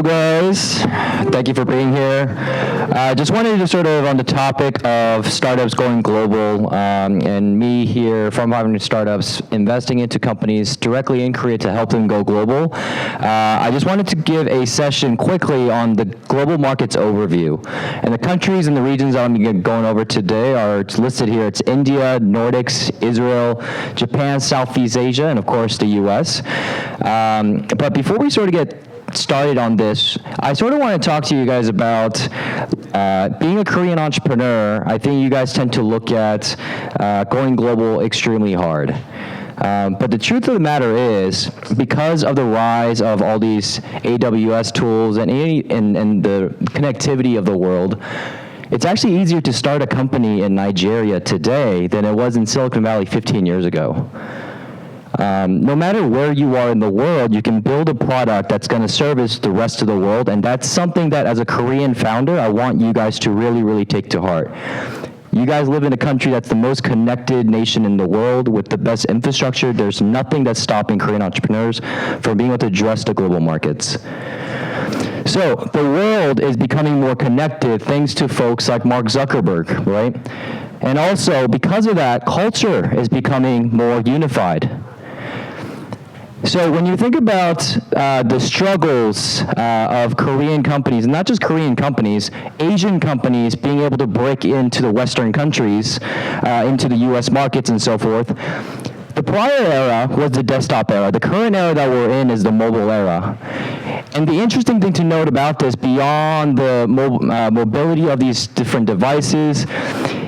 Hello, guys. Thank you for being here. Just wanted to sort of on the topic of startups going global, and me here from 500 Startups investing into companies directly in Korea to help them go global. I just wanted to give a session quickly on the global markets overview. And the countries and the regions I'm going over today are listed here. It's India, Nordics, Israel, Japan, Southeast Asia, and of course the US. But before we sort of get started on this, I sort of want to talk to you guys about being a Korean entrepreneur. I think you guys tend to look at going global extremely hard. But the truth of the matter is, because of the rise of all these AWS tools and the connectivity of the world, it's actually easier to start a company in Nigeria today than it was in Silicon Valley 15 years ago. No matter where you are in the world, you can build a product that's going to service the rest of the world, and that's something that as a Korean founder, I want you guys to really, really take to heart. You guys live in a country that's the most connected nation in the world with the best infrastructure. There's nothing that's stopping Korean entrepreneurs from being able to address the global markets. So the world is becoming more connected thanks to folks like Mark Zuckerberg, right? And also, because of that, culture is becoming more unified. So when you think about the struggles of Korean companies, not just Korean companies, Asian companies being able to break into the Western countries, into the US markets and so forth, the prior era was the desktop era. The current era that we're in is the mobile era. And the interesting thing to note about this, beyond the mobility of these different devices,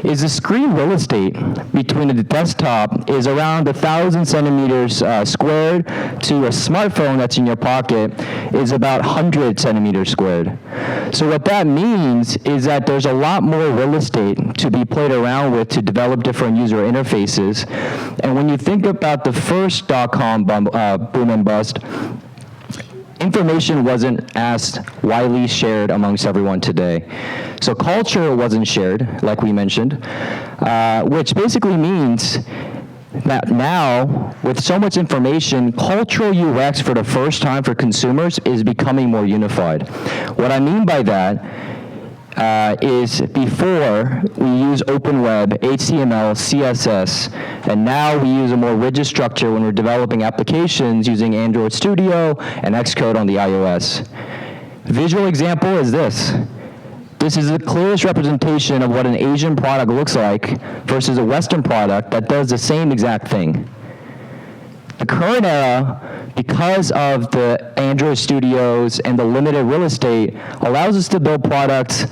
is the screen real estate between the desktop is around 1,000 centimeters squared to a smartphone that's in your pocket is about 100 centimeters squared. So what that means is that there's a lot more real estate to be played around with to develop different user interfaces. And when you think about the first .com boom and bust, information wasn't as widely shared amongst everyone today. So culture wasn't shared, like we mentioned, which basically means that now, with so much information, cultural UX for the first time for consumers is becoming more unified. What I mean by that is before we use open web, HTML, CSS, and now we use a more rigid structure when we're developing applications using Android Studio and Xcode on the iOS. Visual example is this. This is the clearest representation of what an Asian product looks like versus a Western product that does the same exact thing. The current era, because of the Android Studios and the limited real estate, allows us to build products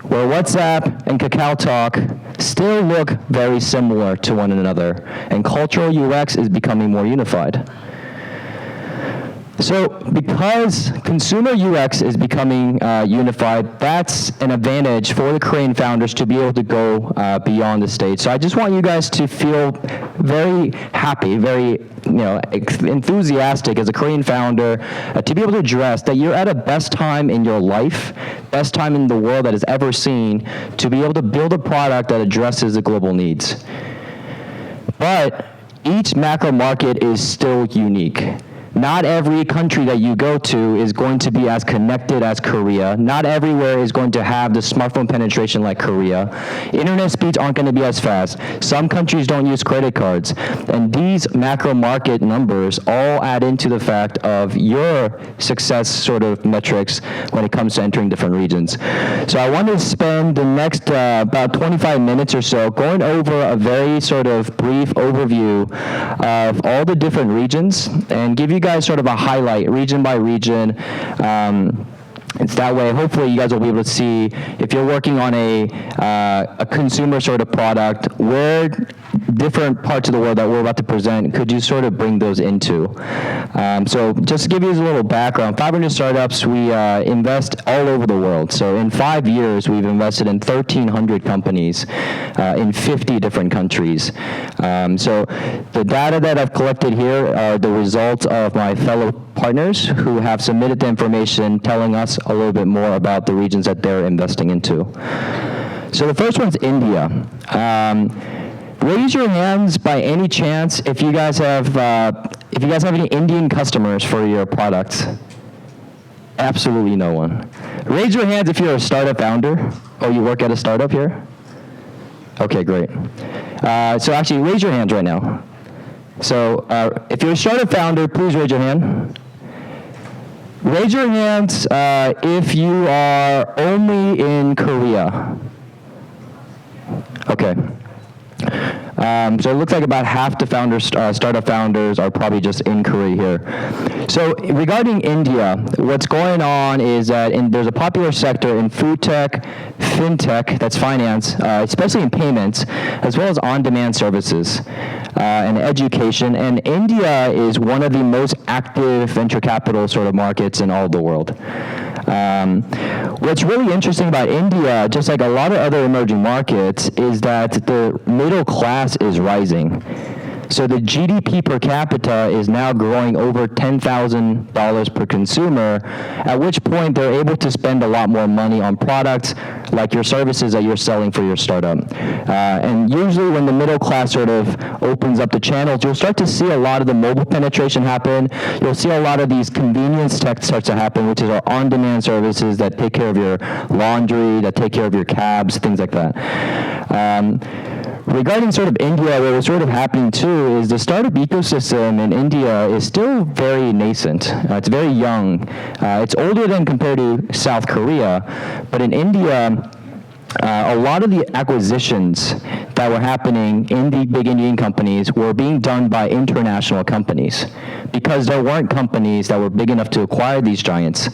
where WhatsApp and KakaoTalk still look very similar to one another, and cultural UX is becoming more unified. So because consumer UX is becoming unified, that's an advantage for the Korean founders to be able to go beyond the States. So I just want you guys to feel very happy, very enthusiastic as a Korean founder to be able to address that you're at a best time in your life, best time in the world that has ever seen, to be able to build a product that addresses the global needs. But each macro market is still unique. Not every country that you go to is going to be as connected as Korea. Not everywhere is going to have the smartphone penetration like Korea. Internet speeds aren't going to be as fast. Some countries don't use credit cards. And these macro market numbers all add into the fact of your success sort of metrics when it comes to entering different regions. So I want to spend the next about 25 minutes or so going over a very sort of brief overview of all the different regions and give you guys sort of a highlight region by region. It's that way, hopefully you guys will be able to see if you're working on a consumer sort of product, where different parts of the world that we're about to present, could you sort of bring those into? So just to give you a little background, 500 Startups, we invest all over the world. So in 5 years, we've invested in 1,300 companies in 50 different countries. So the data that I've collected here are the results of my fellow partners who have submitted the information telling us a little bit more about the regions that they're investing into. So the first one's India. Raise your hands by any chance if you guys have any Indian customers for your products. Absolutely no one. Raise your hands if you're a startup founder. Oh, you work at a startup here? Okay, great. So actually, raise your hands right now. So if you're a startup founder, please raise your hand. Raise your hands if you are only in Korea. Okay. So it looks like about half the founders, startup founders are probably just in Korea here. So regarding India, what's going on is that there's a popular sector in food tech, fintech, that's finance, especially in payments, as well as on-demand services and education. And India is one of the most active venture capital sort of markets in all the world. What's really interesting about India, just like a lot of other emerging markets, is that the middle class is rising. So the GDP per capita is now growing over $10,000 per consumer, at which point they're able to spend a lot more money on products like your services that you're selling for your startup. And usually when the middle class sort of opens up the channels, you'll start to see a lot of the mobile penetration happen. You'll see a lot of these convenience tech starts to happen, which is our on-demand services that take care of your laundry, that take care of your cabs, things like that. Regarding sort of India, what was sort of happening too is the startup ecosystem in India is still very nascent. It's very young. It's older than compared to South Korea, but in India, a lot of the acquisitions that were happening in the big Indian companies were being done by international companies because there weren't companies that were big enough to acquire these giants.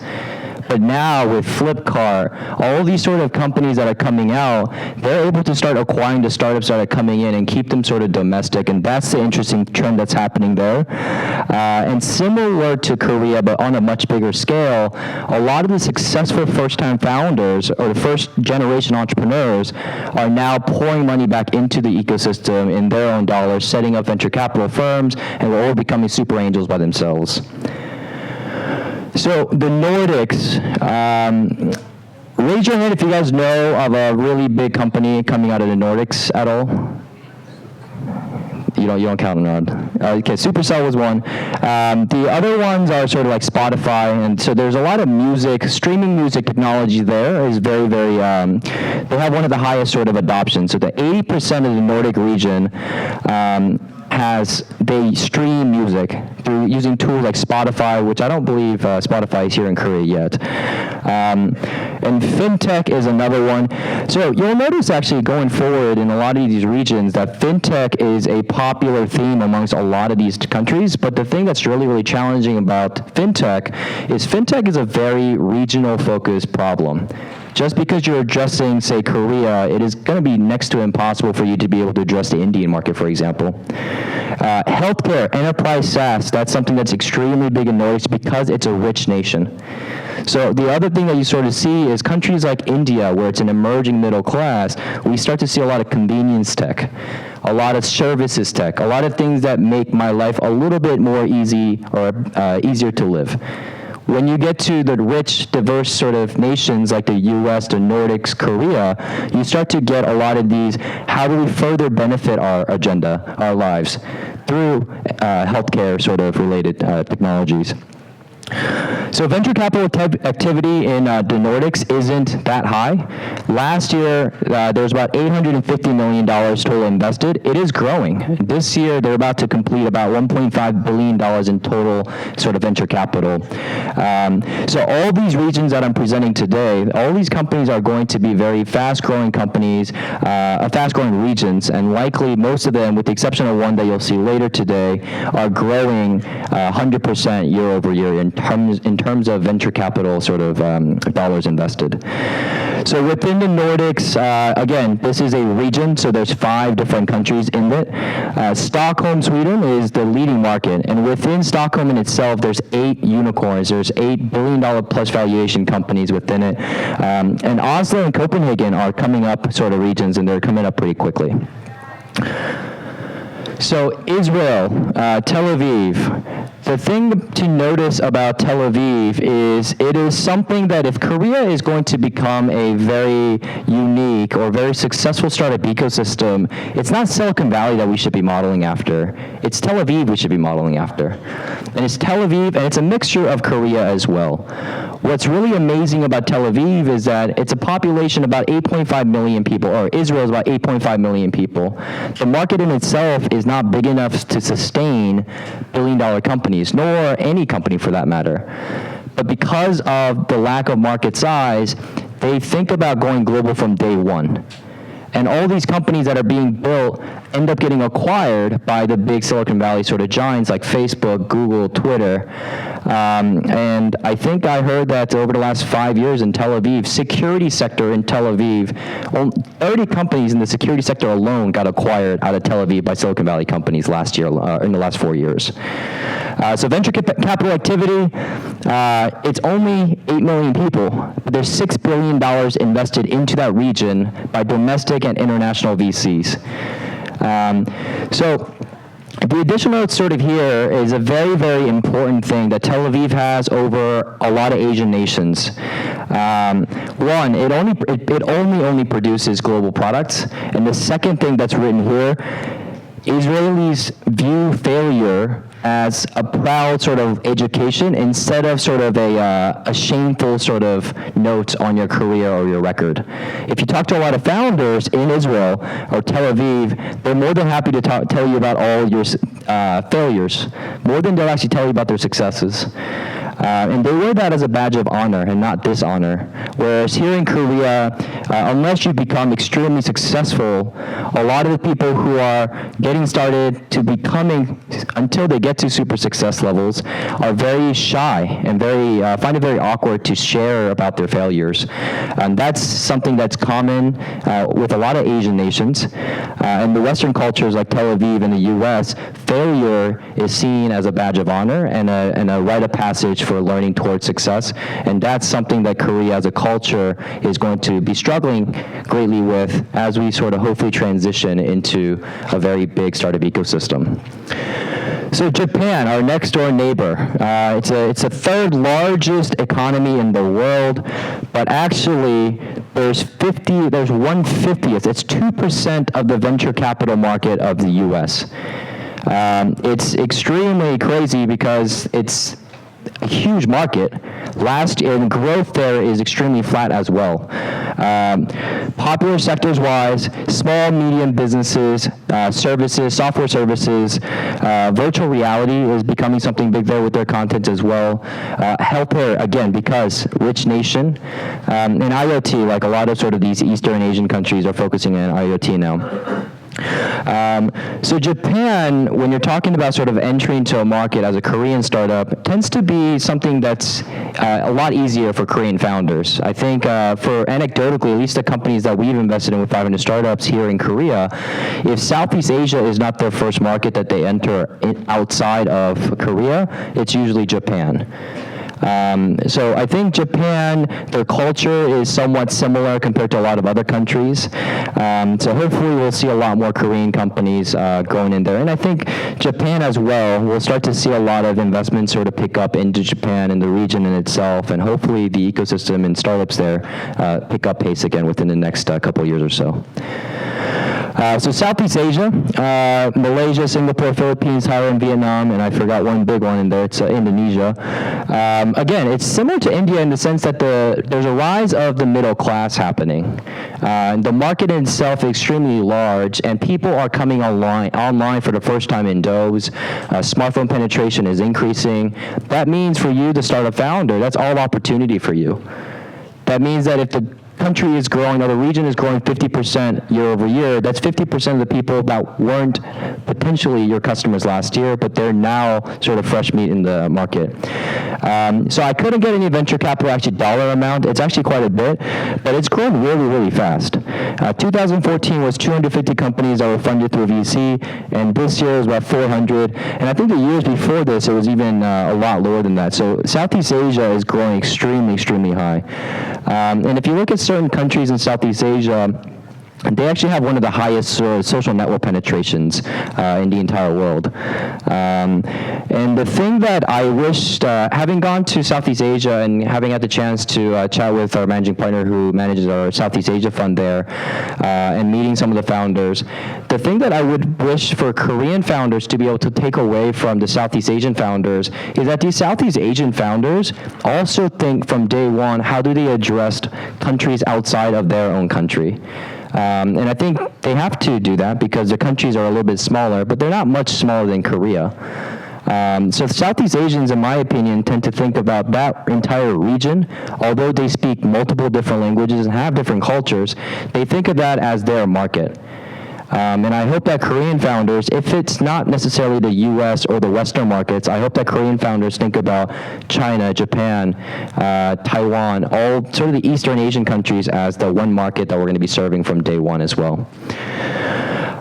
But now with Flipkart, all these sort of companies that are coming out, they're able to start acquiring the startups that are coming in and keep them sort of domestic, and that's the interesting trend that's happening there. And similar to Korea, but on a much bigger scale, a lot of the successful first-time founders or the first-generation entrepreneurs are now pouring money back into the ecosystem in their own dollars, setting up venture capital firms, and we're all becoming super angels by themselves. So the Nordics, raise your hand if you guys know of a really big company coming out of the Nordics at all. You don't count them around. Okay, Supercell was one. The other ones are sort of like Spotify, and so there's a lot of music, streaming music technology there is very, very, they have one of the highest sort of adoptions. So the 80% of the Nordic region they stream music through using tools like Spotify, which I don't believe Spotify is here in Korea yet. And fintech is another one. So you'll notice actually going forward in a lot of these regions that fintech is a popular theme amongst a lot of these countries, but the thing that's really, really challenging about fintech is a very regional focused problem. Just because you're addressing, say, Korea, it is going to be next to impossible for you to be able to address the Indian market, for example. Healthcare, enterprise SaaS, that's something that's extremely big in Nordics because it's a rich nation. So the other thing that you sort of see is countries like India, where it's an emerging middle class, we start to see a lot of convenience tech, a lot of services tech, a lot of things that make my life a little bit more easy or easier to live. When you get to the rich, diverse sort of nations like the US, the Nordics, Korea, you start to get a lot of these, how do we further benefit our agenda, our lives, through healthcare sort of related technologies. So venture capital activity in the Nordics isn't that high. Last year, there was about $850 million total invested. It is growing. This year, they're about to complete about $1.5 billion in total sort of venture capital. So all these regions that I'm presenting today, all these companies are going to be very fast-growing companies, fast-growing regions, and likely most of them, with the exception of one that you'll see later today, are growing 100% year over year in terms of venture capital sort of dollars invested. So within the Nordics, again, this is a region, so there's 5 different countries in it. Stockholm, Sweden is the leading market, and within Stockholm in itself, there's 8 unicorns. There's $8 billion plus valuation companies within it. And Oslo and Copenhagen are coming up sort of regions, and they're coming up pretty quickly. So Israel, Tel Aviv. The thing to notice about Tel Aviv is it is something that if Korea is going to become a very unique or very successful startup ecosystem, it's not Silicon Valley that we should be modeling after. It's Tel Aviv we should be modeling after. And it's Tel Aviv, and it's a mixture of Korea as well. What's really amazing about Tel Aviv is that it's a population about 8.5 million people, or Israel is about 8.5 million people. The market in itself is not big enough to sustain billion-dollar companies, nor any company for that matter. But because of the lack of market size, they think about going global from day one. And all these companies that are being built end up getting acquired by the big Silicon Valley sort of giants like Facebook, Google, Twitter. And I think I heard that over the last 5 years in Tel Aviv, security sector in Tel Aviv, 30 companies in the security sector alone got acquired out of Tel Aviv by Silicon Valley companies last year, in the last 4 years. So venture capital activity, it's only 8 million people, but there's $6 billion invested into that region by domestic and international VCs. So the additional note sort of here is a very, very important thing that Tel Aviv has over a lot of Asian nations. One, it only produces global products. And the second thing that's written here, Israelis view failure as a proud sort of education instead of sort of a shameful sort of note on your career or your record. If you talk to a lot of founders in Israel or Tel Aviv, they're more than happy to tell you about all your failures, more than they'll actually tell you about their successes. And they wear that as a badge of honor and not dishonor. Whereas here in Korea, unless you become extremely successful, a lot of the people who are getting started to becoming, until they get to super success levels, are very shy and find it very awkward to share about their failures. And that's something that's common with a lot of Asian nations. In the Western cultures like Tel Aviv and the US, failure is seen as a badge of honor and a rite of passage for learning towards success. And that's something that Korea as a culture is going to be struggling greatly with as we sort of hopefully transition into a very big startup ecosystem. So Japan, our next door neighbor, it's the third largest economy in the world, but actually there's 1/50th, it's 2% of the venture capital market of the US. It's extremely crazy because it's a huge market. Last year, the growth there is extremely flat as well. Popular sectors-wise, small, medium businesses, services, software services, virtual reality is becoming something big there with their content as well. Healthcare, again, because rich nation, and IoT, like a lot of sort of these Eastern Asian countries are focusing on IoT now. So Japan, when you're talking about sort of entry into a market as a Korean startup, tends to be something that's a lot easier for Korean founders. I think for anecdotally, at least the companies that we've invested in with 500 startups here in Korea, if Southeast Asia is not their first market that they enter outside of Korea, it's usually Japan. So I think Japan, their culture is somewhat similar compared to a lot of other countries. So hopefully we'll see a lot more Korean companies going in there. And I think Japan as well, we'll start to see a lot of investments sort of pick up into Japan and the region in itself. And hopefully the ecosystem and startups there pick up pace again within the next couple of years or so. So Southeast Asia, Malaysia, Singapore, Philippines, Thailand, Vietnam, and I forgot one big one in there, it's Indonesia. Again, it's similar to India in the sense that there's a rise of the middle class happening. The market in itself is extremely large, and people are coming online for the first time in those. Smartphone penetration is increasing. That means for you to start a founder, that's all opportunity for you. That means that if the country is growing, or the region is growing 50% year over year, that's 50% of the people that weren't potentially your customers last year, but they're now sort of fresh meat in the market. So I couldn't get any venture capital actually dollar amount. It's actually quite a bit, but it's grown really, really fast. 2014 was 250 companies that were funded through VC, and this year is about 400. And I think the years before this, it was even a lot lower than that. So Southeast Asia is growing extremely, extremely high. And if you look at certain countries in Southeast Asia, they actually have one of the highest social network penetrations in the entire world. And the thing that I wished, having gone to Southeast Asia and having had the chance to chat with our managing partner who manages our Southeast Asia fund there, and meeting some of the founders, the thing that I would wish for Korean founders to be able to take away from the Southeast Asian founders is that these Southeast Asian founders also think from day one, how do they address countries outside of their own country? And I think they have to do that because their countries are a little bit smaller, but they're not much smaller than Korea. So Southeast Asians, in my opinion, tend to think about that entire region, although they speak multiple different languages and have different cultures, they think of that as their market. And I hope that Korean founders, if it's not necessarily the US or the Western markets, I hope that Korean founders think about China, Japan, Taiwan, all sort of the Eastern Asian countries as the one market that we're going to be serving from day one as well.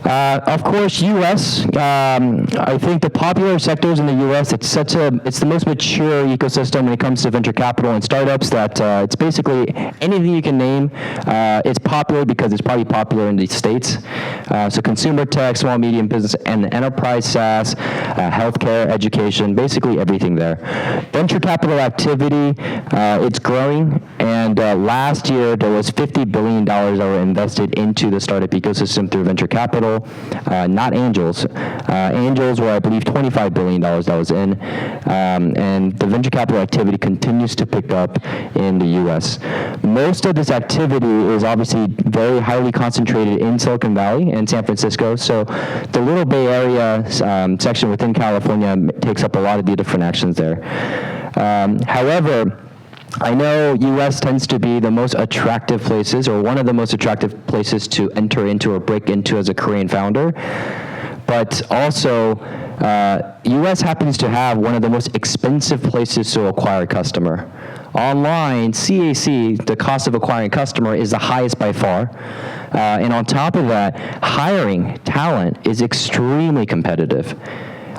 Of course, U.S. I think the popular sectors in the U.S. It's the most mature ecosystem when it comes to venture capital and startups. That it's basically anything you can name. It's popular because it's probably popular in the States. So consumer tech, small medium business, and enterprise SaaS, healthcare, education, basically everything there. Venture capital activity, it's growing, and last year there was $50 billion that were invested into the startup ecosystem through venture capital. Not angels. Angels were, I believe, $25 billion that was in, and the venture capital activity continues to pick up in the U.S. Most of this activity is obviously very highly concentrated in Silicon Valley and San Francisco, so the little Bay Area section within California takes up a lot of the different actions there. However, I know U.S. tends to be the most attractive places, or one of the most attractive places to enter into or break into as a Korean founder, but also U.S. happens to have one of the most expensive places to acquire a customer. Online, CAC, the cost of acquiring a customer, is the highest by far. And on top of that, hiring talent is extremely competitive.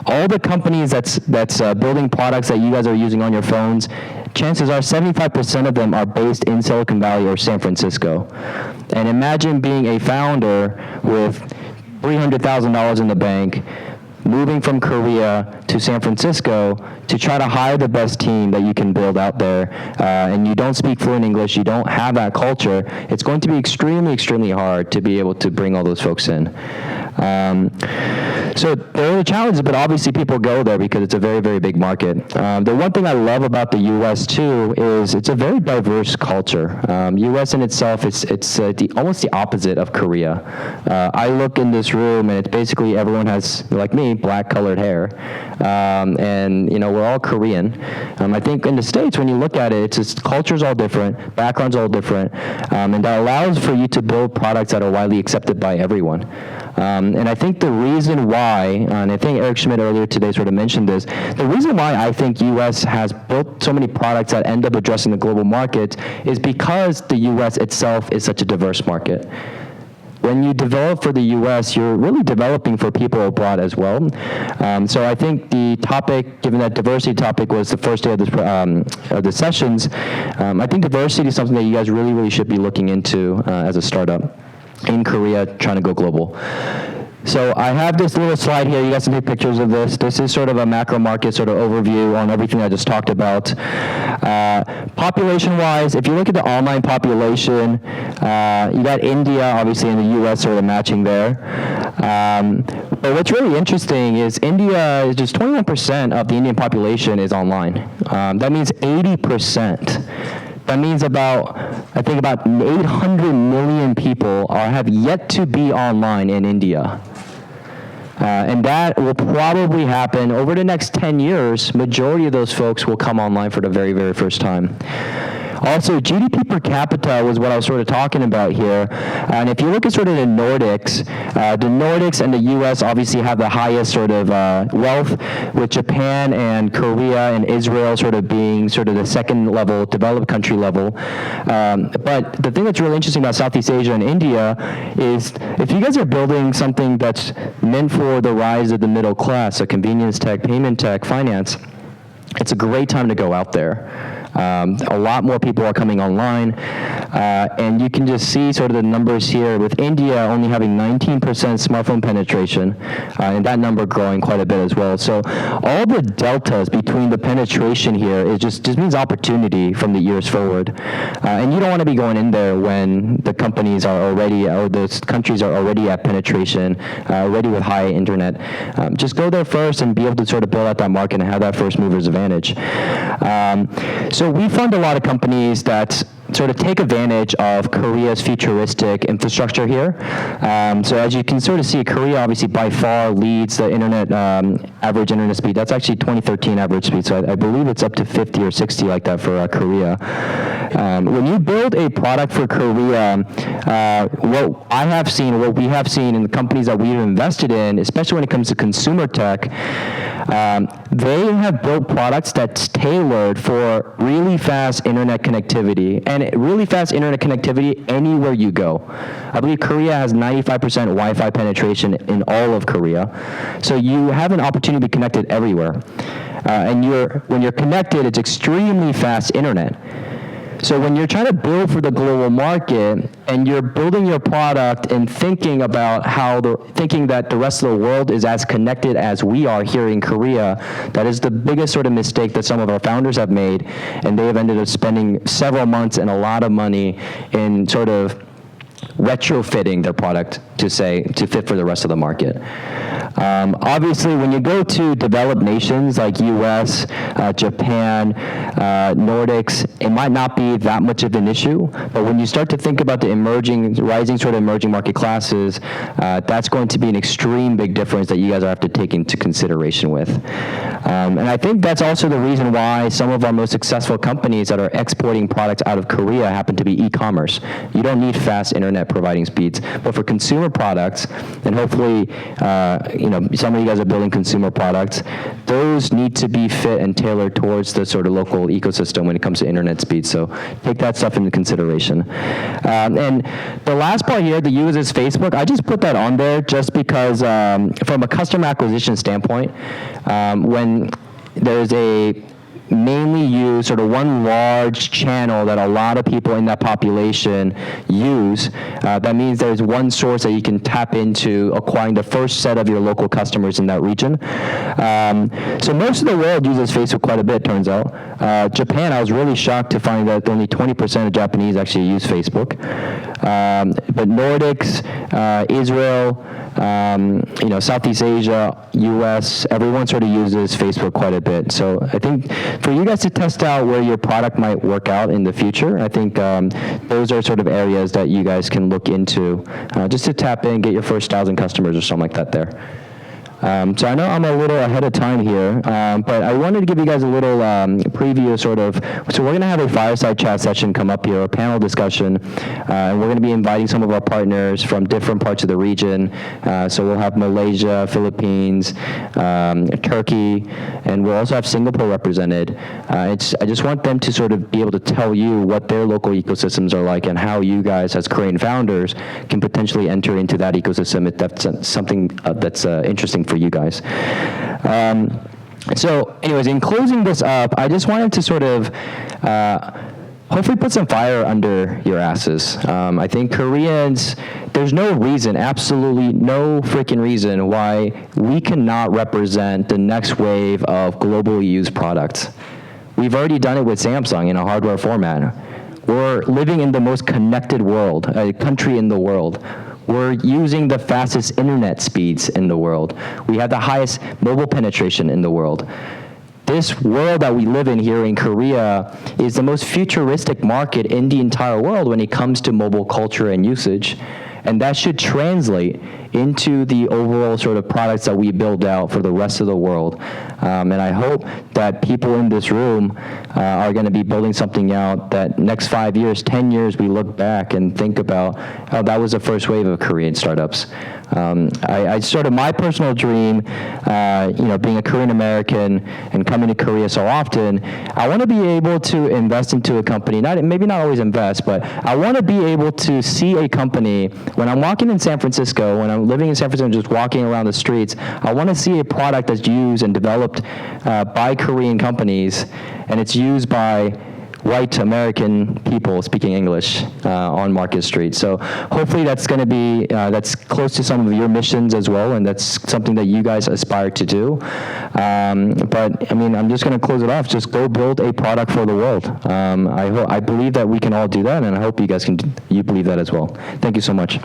All the companies that's building products that you guys are using on your phones, chances are 75% of them are based in Silicon Valley or San Francisco. And imagine being a founder with $300,000 in the bank, moving from Korea to San Francisco to try to hire the best team that you can build out there, and you don't speak fluent English, you don't have that culture, it's going to be extremely, extremely hard to be able to bring all those folks in. So there are challenges, but obviously people go there because it's a very, very big market. The one thing I love about the U.S. too is it's a very diverse culture. U.S. in itself, it's almost the opposite of Korea. I look in this room and it's basically everyone has, like me, black colored hair, and we're all Korean. I think in the States, when you look at it, it's just culture's all different, background's all different, and that allows for you to build products that are widely accepted by everyone. And I think the reason why, and I think Eric Schmidt earlier today sort of mentioned this, the reason why I think U.S. has built so many products that end up addressing the global market is because the U.S. itself is such a diverse market. When you develop for the U.S., you're really developing for people abroad as well. So I think the topic, given that diversity topic was the first day of the sessions, I think diversity is something that you guys really, really should be looking into as a startup in Korea trying to go global. So I have this little slide here. You guys can take pictures of this. This is sort of a macro market sort of overview on everything I just talked about. Population-wise, if you look at the online population, you got India, obviously, and the U.S. sort of matching there. But what's really interesting is India is just 21% of the Indian population is online. That means 80%. That means about 800 million people have yet to be online in India. And that will probably happen over the next 10 years. Majority of those folks will come online for the very, very first time. Also, GDP per capita was what I was sort of talking about here. And if you look at sort of the Nordics and the US obviously have the highest sort of wealth, with Japan and Korea and Israel sort of being sort of the second level, developed country level. But the thing that's really interesting about Southeast Asia and India is if you guys are building something that's meant for the rise of the middle class, so convenience tech, payment tech, finance, it's a great time to go out there. A lot more people are coming online, and you can just see sort of the numbers here with India only having 19% smartphone penetration, and that number growing quite a bit as well. So all the deltas between the penetration here is just means opportunity from the years forward. And you don't want to be going in there when the companies are already, or those countries are already at penetration, already with high internet. Just go there first and be able to sort of build out that market and have that first mover's advantage. So we fund a lot of companies that sort of take advantage of Korea's futuristic infrastructure here. So as you can sort of see, Korea obviously by far leads the internet, average internet speed. That's actually 2013 average speed, so I believe it's up to 50 or 60 like that for Korea. When you build a product for Korea, what I have seen, what we have seen in the companies that we've invested in, especially when it comes to consumer tech, they have built products that's tailored for really fast internet connectivity, and really fast internet connectivity anywhere you go. I believe Korea has 95% Wi-Fi penetration in all of Korea, so you have an opportunity to be connected everywhere. And when you're connected, it's extremely fast internet. So when you're trying to build for the global market and you're building your product and thinking about thinking that the rest of the world is as connected as we are here in Korea, that is the biggest sort of mistake that some of our founders have made, and they have ended up spending several months and a lot of money in sort of retrofitting their product to fit for the rest of the market. Obviously, when you go to developed nations like US, Japan, Nordics, it might not be that much of an issue, but when you start to think about the rising sort of emerging market classes, that's going to be an extreme big difference that you guys have to take into consideration with. And I think that's also the reason why some of our most successful companies that are exporting products out of Korea happen to be e-commerce. You don't need fast internet providing speeds, but for consumer products, and hopefully some of you guys are building consumer products, those need to be fit and tailored towards the sort of local ecosystem when it comes to internet speed. So take that stuff into consideration. And the last part here, the uses Facebook, I just put that on there just because from a customer acquisition standpoint, when there's a mainly use sort of one large channel that a lot of people in that population use, that means there's one source that you can tap into acquiring the first set of your local customers in that region. So most of the world uses Facebook quite a bit, turns out. Japan, I was really shocked to find that only 20% of Japanese actually use Facebook. But Nordics, Israel, Southeast Asia, US, everyone sort of uses Facebook quite a bit. So I think for you guys to test out where your product might work out in the future, I think those are sort of areas that you guys can look into just to tap in, get your first 1,000 customers or something like that there. So I know I'm a little ahead of time here, but I wanted to give you guys a little preview sort of, so we're going to have a fireside chat session come up here, a panel discussion, and we're going to be inviting some of our partners from different parts of the region. So we'll have Malaysia, Philippines, Turkey, and we'll also have Singapore represented. I just want them to sort of be able to tell you what their local ecosystems are like and how you guys as Korean founders can potentially enter into that ecosystem if that's something that's interesting for you guys. So anyways, in closing this up, I just wanted to sort of hopefully put some fire under your asses. I think Koreans, there's no reason, absolutely no freaking reason why we cannot represent the next wave of globally used products. We've already done it with Samsung in a hardware format. We're living in the most connected world, a country in the world. We're using the fastest internet speeds in the world. We have the highest mobile penetration in the world. This world that we live in here in Korea is the most futuristic market in the entire world when it comes to mobile culture and usage. And that should translate into the overall sort of products that we build out for the rest of the world. And I hope that people in this room are going to be building something out that next 5 years, 10 years, we look back and think about how that was the first wave of Korean startups. I sort of, my personal dream, being a Korean American and coming to Korea so often, I want to be able to invest into a company, maybe not always invest, but I want to be able to see a company, when I'm walking in San Francisco, when I'm living in San Francisco and just walking around the streets, I want to see a product that's used and developed by Korean companies, and it's used by white American people speaking English on Market Street. So hopefully that's going to be, that's close to some of your missions as well, and that's something that you guys aspire to do. But I mean, I'm just going to close it off. Just go build a product for the world. I believe that we can all do that, and I hope you guys you believe that as well. Thank you so much.